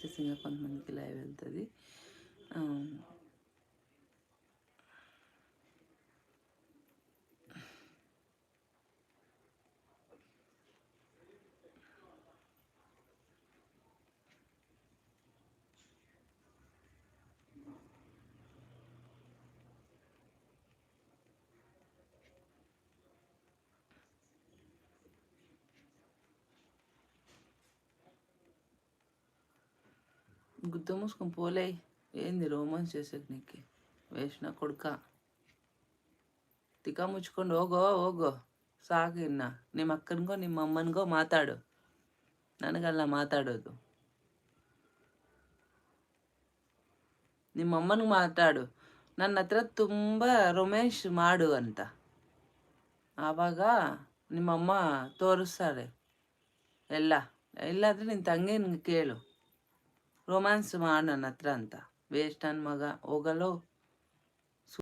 ఇంకా కొంతమందికి లైవ్ వెళ్తుంది. గుద్ద మూసుకొని పోలే. ఏంది రోమాన్స్ చేసేది నీకు? వేసిన కొడుక ತಿಕ್ಕ ಮುಚ್ಕೊಂಡು ಹೋಗೋ ಸಾಕು. ಇನ್ನು ನಿಮ್ಮ ಅಕ್ಕನಿಗೋ ನಿಮ್ಮ ಅಮ್ಮನಿಗೋ ಮಾತಾಡು, ನನಗಲ್ಲ ಮಾತಾಡೋದು. ನಿಮ್ಮ ಅಮ್ಮನಿಗೆ ಮಾತಾಡು, ನನ್ನ ಹತ್ರ ತುಂಬ ರೊಮ್ಯಾನ್ಸ್ ಮಾಡು ಅಂತ. ಆವಾಗ ನಿಮ್ಮಮ್ಮ ತೋರಿಸ್ತಾರೆ ಎಲ್ಲ. ಇಲ್ಲಾಂದರೆ ನಿನ್ನ ತಂಗಿನ ಕೇಳು, ರೊಮ್ಯಾನ್ಸ್ ಮಾಡು ನನ್ನ ಹತ್ರ ಅಂತ. ವೇಸ್ಟ್ ನನ್ನ ಮಗ, ಹೋಗಲ್ಲೋ.